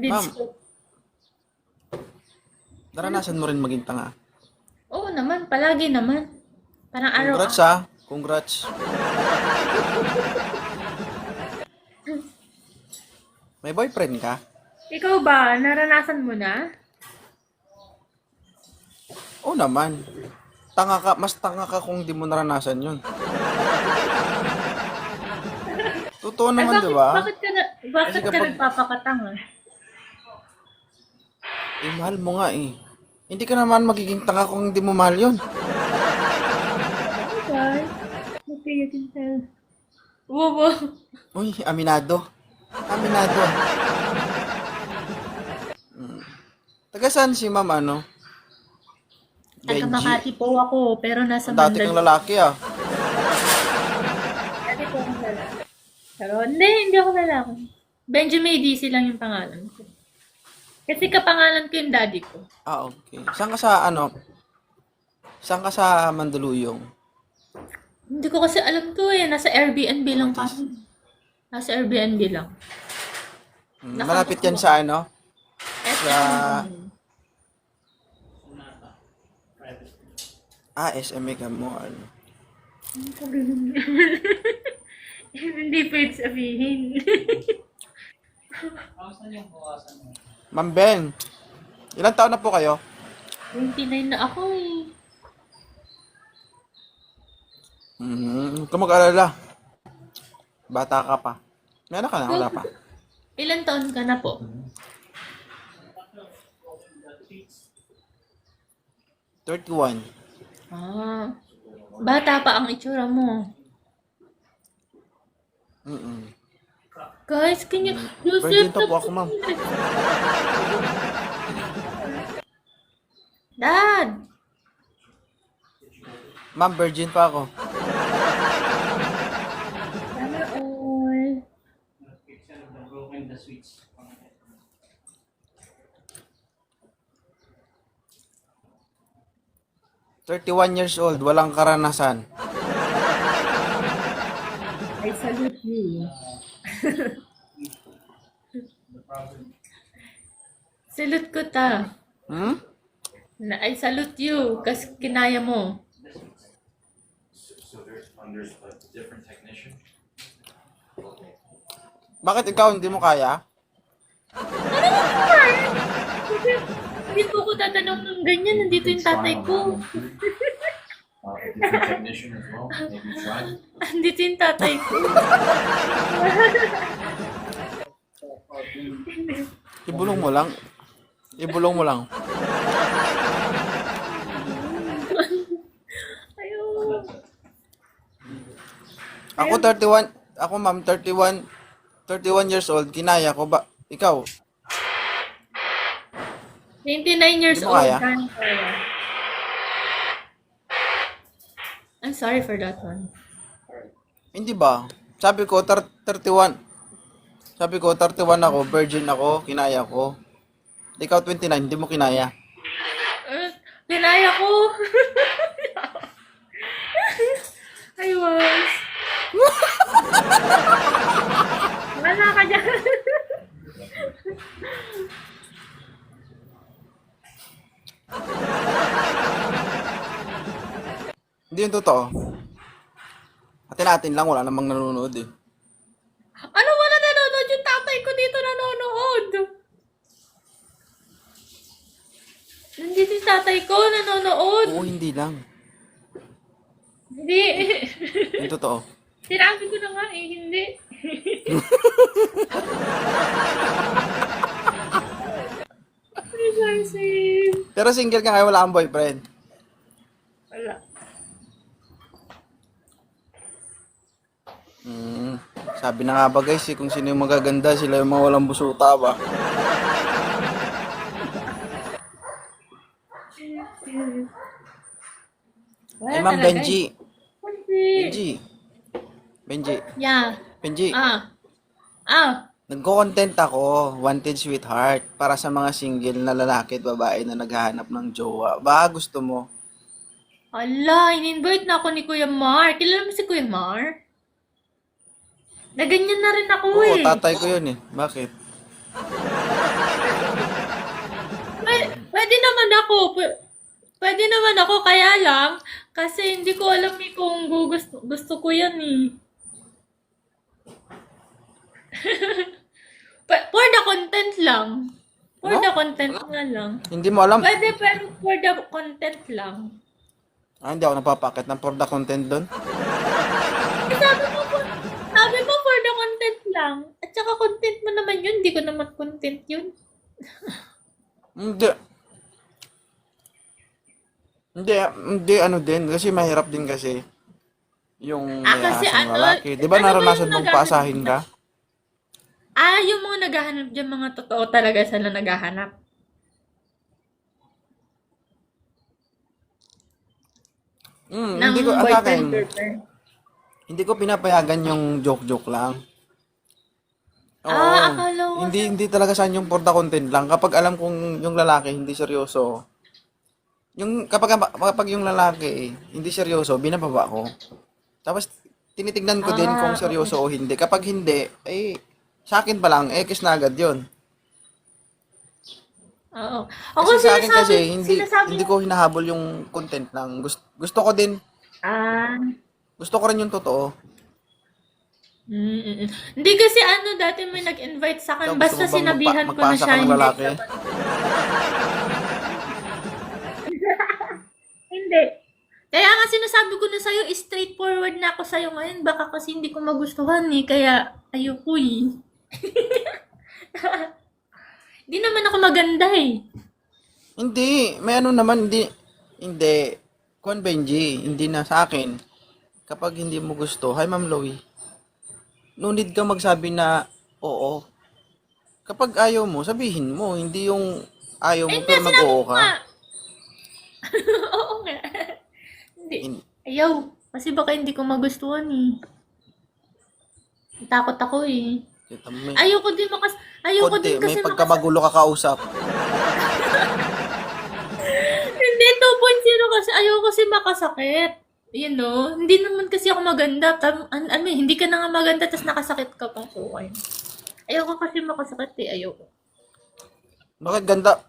Ma'am, ko. naranasan mo rin maging tanga. Oo naman, palagi naman. Parang Congrats araw-araw. ha. Congrats. May boyfriend ka? Ikaw ba, naranasan mo na? Oo naman. Tanga ka, mas tanga ka kung di mo naranasan yun. Totoo Ay, naman, di ba? Kasi bakit ka kapag, nagpapakatanga? mahal mo nga eh. Hindi ka naman magiging tanga kung hindi mo mahal yun. Okay. Okay, you can tell. Wow. Uy, aminado. Aminado. Taga saan si ma'am ano? Taga Benji. Makati po ako, pero nasa Ang dati kang Mandaluyong. lalaki ah. Dati po akong lalaki. Pero hindi ako lalaki. Benjamin DC lang yung pangalan ko. Kasi kapangalan ko yung daddy ko. Ah, okay. Saan ka sa ano? Saan ka sa Mandaluyong? Hindi ko kasi alam to eh. Nasa Airbnb lang Matis. kami. Nasa Airbnb lang. Malapit yan sa ano? Sa... SM Mega Mall. Hindi pwede sabihin. Ma'am Ben, ilang taon na po kayo? 29 na ako eh. Huwag ka mag-alala. Bata ka pa. May anak ka na? Wala pa. Ilan taon ka na po? 31. Ah, bata pa ang itsura mo. Guys, can you... Virgin to po ako, ma'am. Dad! Ma'am, virgin pa ako. Sana all. 31 years old, walang karanasan. I salute you. Salute ko ta. Hmm? I salute you kasi kinaya mo. So there's a different technician? Bakit ikaw hindi mo kaya? Hindi po ko tatanong ng ganyan. Nandito yung tatay ko. A different technician as well? Maybe try? Nandito yung tatay ko. Ibulong mo lang. Ibulong mo lang. Ayun. Ako 31, ako ma'am 31 years old, kinaya ko ba? Ikaw, 29 years Hindi mo old. kaya? Kaya. I'm sorry for that one. hindi ba? Sabi ko 31. Sabi ko 31 ako, virgin ako, kinaya ko. Ikaw 29, hindi mo kinaya. Kinaya ko. I was. Wala ka dyan. Hindi yung totoo. Atin-atin lang, wala namang nanonood eh. Ano wala nanonood? Yung tatay ko dito nanonood. Nandito yung tatay ko nanonood. Oo, hindi lang. Hindi. Yung totoo. Sinabi ko na nga eh, hindi. Precisely. Pero single ka ngayon, wala kang boyfriend. Wala. Sabi na nga ba guys, kung sino yung magaganda, sila yung mga walang busuta ba? Wala Ay, Ma'am talaga Benji. eh. Hindi. Benji. Yeah. Benji. Ah. Nagko-content ako, Wanted Sweetheart, para sa mga single na lalaki at babae na naghahanap ng jowa. Baka gusto mo. Ala, in-invite na ako ni Kuya Mar. Kilala mo si Kuya Mar? Na ganyan na rin ako Oo, eh. tatay ko yun eh. Bakit? alam kasi hindi ko alam eh kung gusto ko yan eh. For the content lang. For Ano? the content nga lang. Hindi mo alam? Pwede, pero for the content lang. Hindi ako napapakit ng for the content doon. Sabi mo for the content lang. At saka content mo naman yun. Hindi ko naman content yun. Hindi. Hindi ano din. Kasi mahirap din kasi. Yung may kasi asang ano, lalaki. Di ba ano ba naranasan yung mong paasahin ka? Yung mga naghahanap dyan, mga totoo talaga sila naghahanap. Ng Hindi ko, ang akin, boyfriend girlfriend. hindi ko pinapayagan yung joke-joke lang. Oo. Akala ko Hindi talaga saan yung for the content lang. Kapag alam kong yung lalaki hindi seryoso, kapag yung lalaki hindi seryoso, binababa ko. Tapos tinitignan ko din kung seryoso o hindi. Kapag hindi, sa akin pa lang, kiss na agad yun. Oo. Kasi sa akin kasi, sinasabi hindi ko hinahabol yung content lang. Gusto ko din, Ah, gusto ko rin yung totoo. Hindi kasi dati may nag-invite sa Ikaw, akin, gusto basta mo bang sinabihan ko na magpasa siya. ka ng lalaki? Hindi. Kaya nga sinasabi ko na sa'yo, straightforward na ako sa'yo ngayon. Baka kasi hindi ko magustuhan eh. Kaya ayoko eh. Hindi naman ako maganda eh. Hindi, may ano naman, hindi. Kwan Benji, hindi na sa akin. Kapag hindi mo gusto, hi Ma'am Loie, no need ka magsabi na oo. Kapag ayaw mo, sabihin mo, hindi yung ayaw mo pero mag-oo ka. Oo nga. Hindi. Ayaw. Kasi baka hindi ko magustuhan eh. Takot ako eh. Kita mo, may Ayoko din ayoko konti, din kasi may pagkamagulo ka kausap. Hindi, 2.0 kasi ayoko kasi makasakit. You know, hindi naman kasi ako maganda. Hindi ka na nga maganda tapos nakasakit ka pa. So, ayun. Ayoko kasi makasakit eh. Ayoko. Bakit ganda?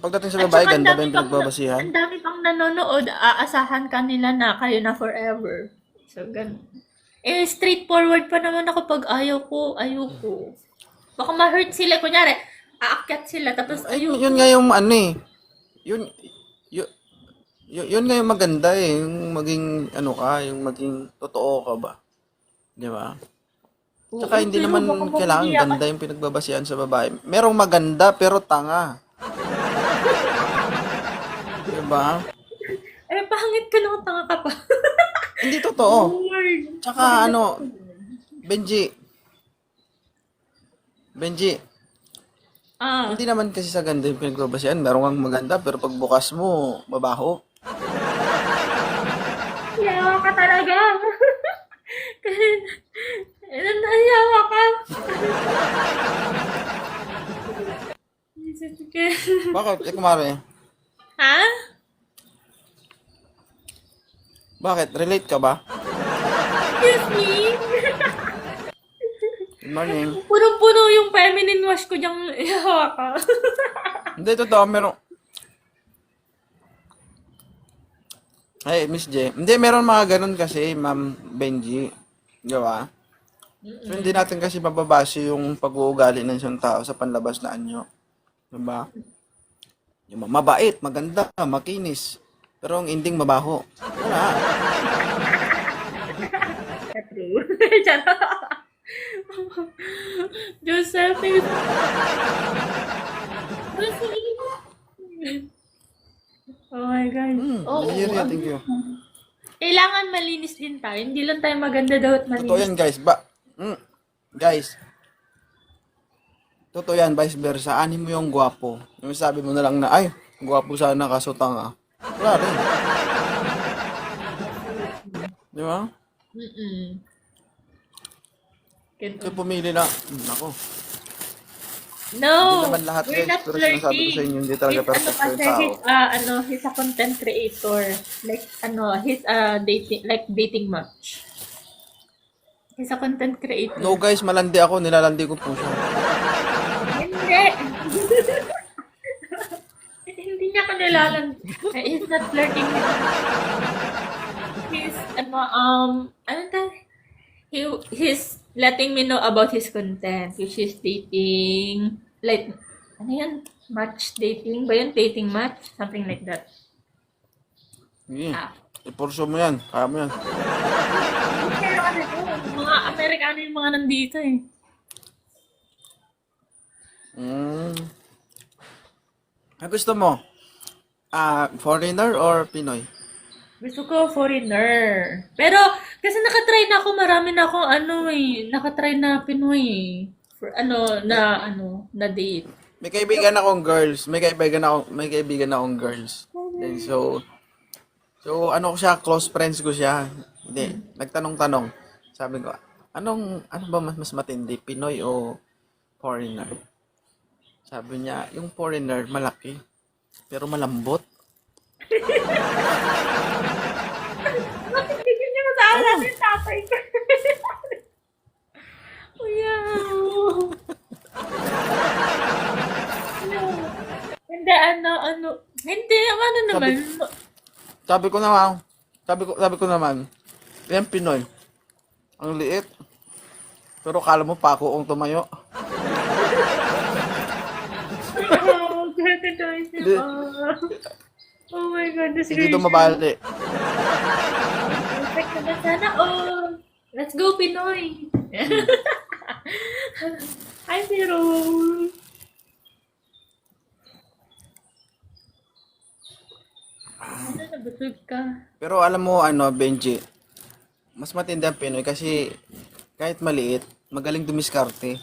Pagdating sa At babae, saka ganda ba yung pinagbabasihan? ang dami pang nanonood, aasahan ka nila na kayo na forever. So, ganun. Straightforward pa naman ako pag ayoko. Baka ma-hurt sila. Kunyari, aakyat sila, tapos ayoko. Yun nga yung ano eh. Yun nga yung maganda eh. Yung maging ano ka, yung maging totoo ka ba? Di ba? Tsaka hindi pero naman baka kailangan mamaya ganda yung pinagbabasihan sa babae. Merong maganda pero tanga. Di ba? Pangit ka lang, tanga ka pa. Hindi totoo. Lord. Tsaka ano, Benji, hindi naman kasi sa ganda yung pinagbabasihan. Meron kang maganda pero pagbukas mo, mabaho. Yawa ka talaga. Nahiyawa ka. Sige. Bakit? Kumare. Ha? Bakit? Relate ka ba? Excuse me? Good morning. Punong-puno yung feminine wash ko diyang yawa ka. Hindi, totoo. Meron. Hey, Miss J. Hindi, meron mga ganun kasi, Ma'am Benji. Di ba? So, hindi natin kasi mababase yung pag-uugali ng isang tao sa panlabas na anyo. Di ba? Yung mabait, maganda, makinis. Pero ang ending mabaho. Wala. True. Joseph. Oh my God. Nigeria, thank you. Kailangan malinis din tayo. Hindi lang tayo maganda daw at Totoo malinis. yan, guys. Guys. Totoo yan, vice versa. Anin mo yung gwapo. Yung sabi mo na lang na, ay, gwapo sana kaso tanga. Wala rin. Di ba? Ito pumili na. Ako. No, Hindi naman lahat, we're guys. not Pero sinasabi ko flirting. sa inyo, hindi talaga perfect yung tao. He's a content creator. Like, he's a dating match. He's a content creator. No guys, malandi ako. Nilalandi ko po siya. Hindi. Hindi niya kanilalan. He's he's not flirting with me. He's, ano ta? He's letting me know about his content, which is dating, like, ano yan? Match dating ba yun? Dating match? Something like that. Sige. Ah. Ipurso mo yan. Kaya mo yan. Pero ano to? Mga Amerikano yung mga nandito eh. Ang gusto mo? Foreigner or Pinoy? Gusto ko foreigner. Pero, kasi nakatry na ako, marami na akong nakatry na Pinoy eh. For, na date. May kaibigan akong girls. May kaibigan akong girls. And so ano ko siya, close friends ko siya. Hindi, nagtanong-tanong. Sabi ko, ano ba mas matindi, Pinoy o foreigner? Sabi niya, yung foreigner malaki, pero malambot. Bakit bigyan niyo sa alam yung tatay ko? Kuya. Hindi, hindi, naman. Sabi ko naman, yan Pinoy. Ang liit. Pero kala mo pa ako ang tumayo. Oh, grabe guys. Oh my goodness Hindi gracious. tumabali. Perfect naman sana. Oh, let's go Pinoy. Hi, Zero. Ano, nabusog ka? Pero alam mo Benji, mas matindi ang Pinoy kasi kahit maliit, magaling dumiskarte.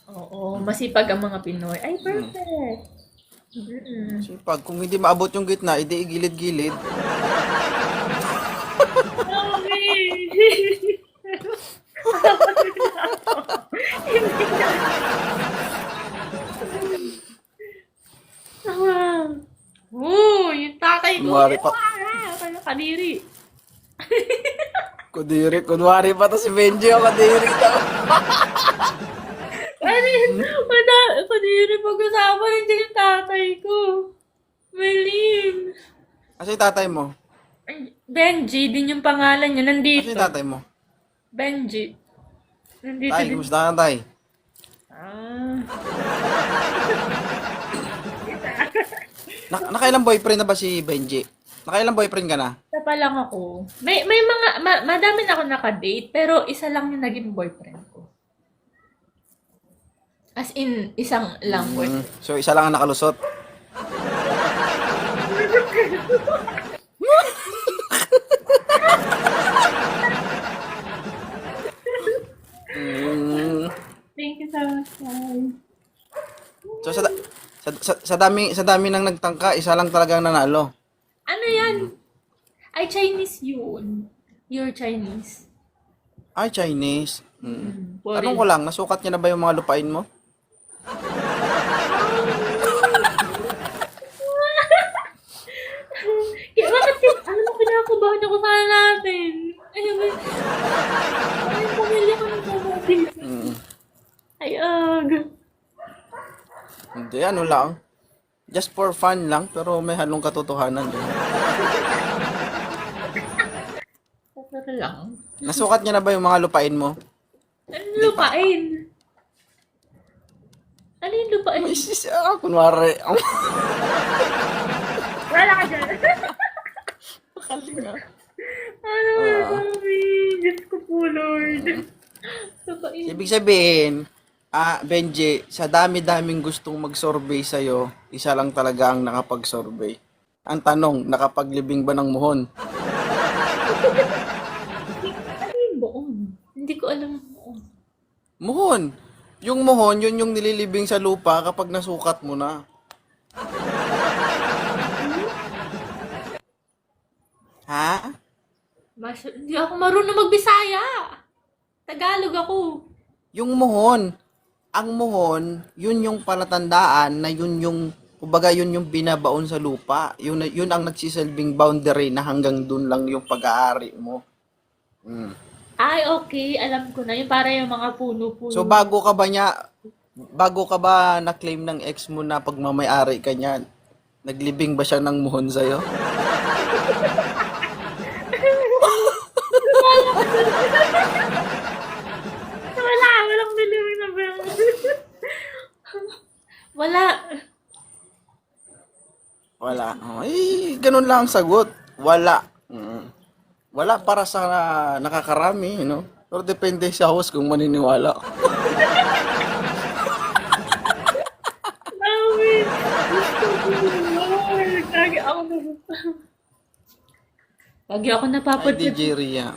Oo, masipag ang mga Pinoy. Ay, perfect. Mm. Kasi kung hindi maabot yung gitna, hindi igilid-gilid. Yung tatay ko. Kunwari pa. Kadiri. Kunwari pa to si Benji o kadiri daw. Kadiri pag-usapan, hindi yung tatay ko. Malim. Asa yung tatay mo? Benji, din yung pangalan niya. Asa Nandito. yung tatay mo? Benji. Nandito Tay, din. kumusta ka tay? Ah. Nakailang boyfriend na ba si Benji? Nakailang boyfriend ka na? Isa pa lang ako. May mga, madami na ako nakadate, pero isa lang yung naging boyfriend ko. As in, isang lang boyfriend. So isa lang ang nakalusot. Thank you so much, guys. So sa dami nang nagtangka, isa lang talagang nanalo. Ano yan? Ay, Chinese yun. You're Chinese. Ay, Chinese. Foreign. Tanong ko lang, nasukat niya na ba yung mga lupain mo? Kaya bakit, alam mo, kinakabahan ako sana natin. Ano ba? Ay, pamilya ko ng pamilya. Ay, Hindi, ano lang. Just for fun lang, pero may halong katotohanan din. Pero lang. Nasukat niya na ba yung mga lupain mo? Ano lupain? Ano yung lupain? Kunwari. Wala ka dyan. Makalinga. Ano sabi? Diyos ko po, Lord. Lupain. Ibig sabihin, Benji, sa dami-daming gustong mag-survey sa'yo, isa lang talaga ang nakapag-survey. Ang tanong, nakapaglibing ba ng muhon? Ano yung buong? Hindi ko alam ang buong. Muhon! Yung muhon, yun yung nililibing sa lupa kapag nasukat mo na. Ha? Hindi ako marunong magbisaya. Tagalog ako. Yung muhon, ang muhon, yun yung palatandaan na yun yung, kumbaga yun yung binabaon sa lupa. Yun ang nagsisilbing boundary na hanggang dun lang yung pag-aari mo. Ay, okay. Alam ko na. Yung para yung mga puno-puno. So bago ka ba na-claim ng ex mo na pagmamayari ka niya, naglibing ba siya ng muhon sa'yo? Walang delivery na bell. Wala. Wala. Ganun lang ang sagot. Wala. Wala para sa nakakarami, Pero depende sa host kung maniniwala. Namin. Lagi ako Lagi ako Ay, napapadpad. DJ Ria.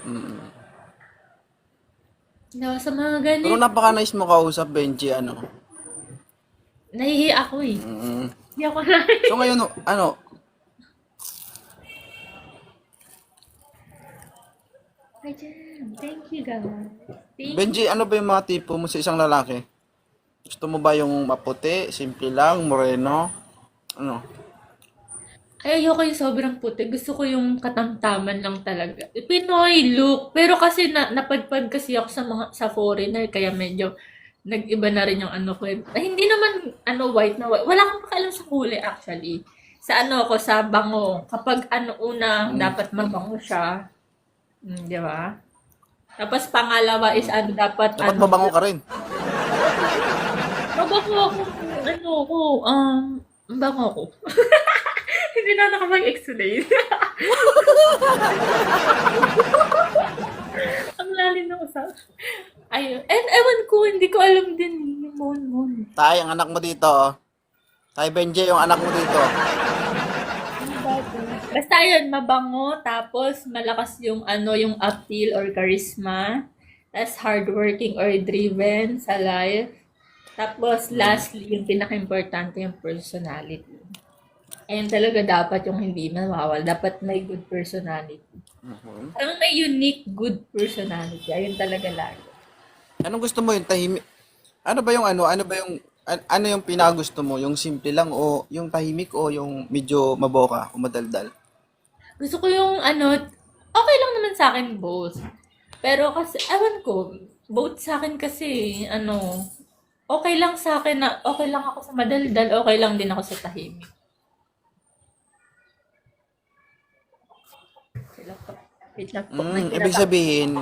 Sa mga Pero ganit. napaka-nice mo kausap, Benji, Nahihi ako eh. Hindi ako na. So ngayon, Ay, dyan. Thank you, guys. Thank Benji, ano ba yung mga tipo mo sa isang lalaki? Gusto mo ba yung maputi, simple lang, moreno? Ano? Ay, ayoko yung sobrang puti. Gusto ko yung katamtaman lang talaga. Pinoy look. Pero kasi napadpad kasi ako sa foreigner, kaya medyo nag-iba na rin yung ano ko. Ay, hindi naman white na white. Wala akong pakialam sa kulay actually. Sa sa bango. Kapag dapat mabango siya. Di ba? Tapos pangalawa is dapat Dapat mabango ka rin. mabango ako. Bango ako. Hindi na nakapag-explain. Ang lalim ng usap. Ayun. And ewan ko, hindi ko alam din yung Mon. Tay, ang anak mo dito. Tay, Benji, yung anak mo dito. Basta yun, mabango, tapos malakas yung yung appeal or charisma. Tapos hardworking or driven sa life. Tapos lastly, yung pinaka-importante yung personality. Ayun talaga dapat yung hindi mawawala. Dapat may good personality. Ang may unique good personality. Ayun talaga lagi. Anong gusto mo yung tahimik? Ano ba yung ano yung pinagusto mo? Yung simple lang o yung tahimik o yung medyo maboka o madaldal? Gusto ko yung okay lang naman sa akin both. Pero kasi, ewan ko, both sa akin kasi, okay lang sa akin na, okay lang ako sa madaldal, okay lang din ako sa tahimik. Wait lang po. Ibig sabihin,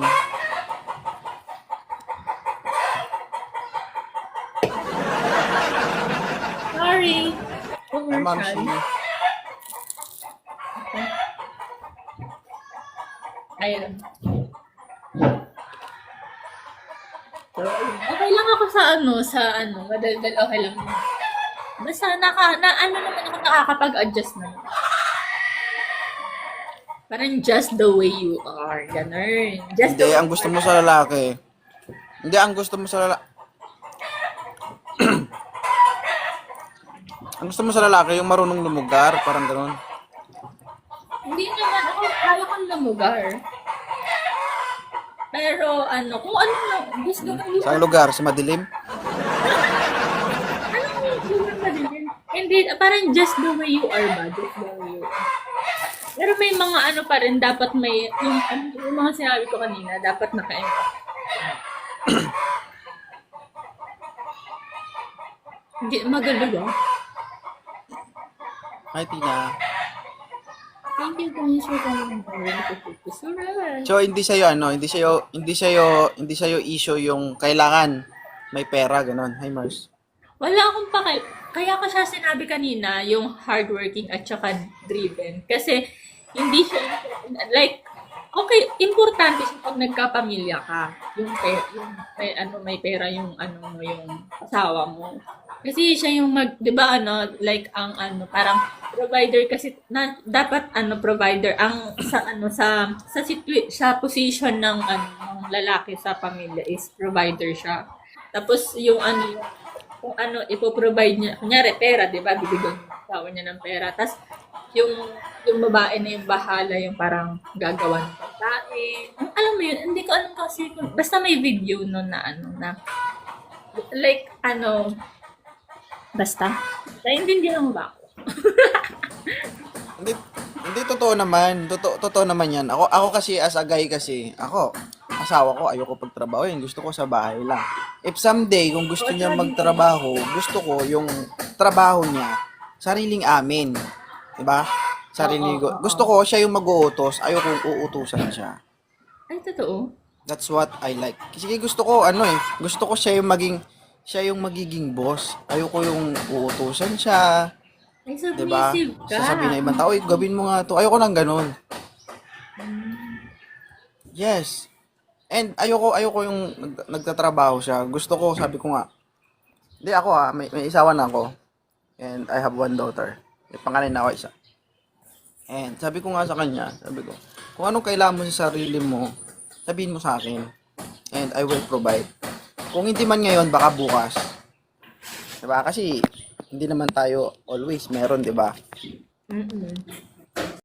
Sorry. ay ma'am, Ayun. So, okay lang ako sa madaldal, okay lang. Basta naman ako nakakapag-adjust na. Parang just the way you are, ganun. Just hindi, ang gusto mo sa lalaki. Hindi, ang gusto mo sa lalaki. Ang gusto mo sa lalaki, yung marunong lumugar, parang gano'n. Hindi naman ako, kaya kong lumugar. Pero kung ano lang, just the way you Sa are. lugar, sa madilim. Anong lugar pa din? Hindi, parang just the way you are ba? Just the way you are. Pero may mga pa rin, dapat may, yung mga sinabi ko kanina, dapat Hindi, magaling ah. Hi, Tina. Thank you guys for coming. Alright. So, hindi sa'yo issue yung kailangan may pera, gano'n. Hi, Mars. Wala akong Kaya ko siya sinabi kanina, yung hardworking at saka driven. Kasi, hindi siya, okay, importante siya pag nagkapamilya ka. May pera yung yung asawa mo. Kasi siya yung di ba parang provider kasi dapat provider ang sa position ng lalaki sa pamilya is provider siya. Tapos yung kung ipo-provide niya, kunyari pera, di ba? Bibigyan yung asawa niya ng pera. Tapos yung babae na yung bahala, yung parang gagawa ng pagkain. Alam mo yun, hindi ko alam kasi, basta may video no basta. Naiintindihan mo ba ako? Hindi totoo naman. Totoo naman yan. Ako kasi, as a guy kasi, asawa ko, ayoko pagtrabahoin. Gusto ko sa bahay lang. If someday, kung gusto niya magtrabaho, gusto ko yung trabaho niya, sariling amin. Diba? sarili Oo, ko. oo, Gusto ko siya yung mag-uutos, ayoko uutusan siya. Ay, totoo. That's what I like. Kasi gusto ko gusto ko siya yung magiging boss. Ayoko yung uutusan siya, Ay, 'di ba? submissive ka. Sasabihin ng ibang tao, gawin mo nga 'to." Ayoko nang ganun. Yes. And ayoko yung nagtatrabaho siya. Gusto ko, sabi ko nga, hindi ako may isawa na ako. And I have one daughter. May panganay na ako isa. And sabi ko nga sa kanya, sabi ko, kung anong kailangan mo sa sarili mo, sabihin mo sa akin. And I will provide. Kung hindi man ngayon, baka bukas. Diba? Kasi, hindi naman tayo always meron, diba? Mm-mm.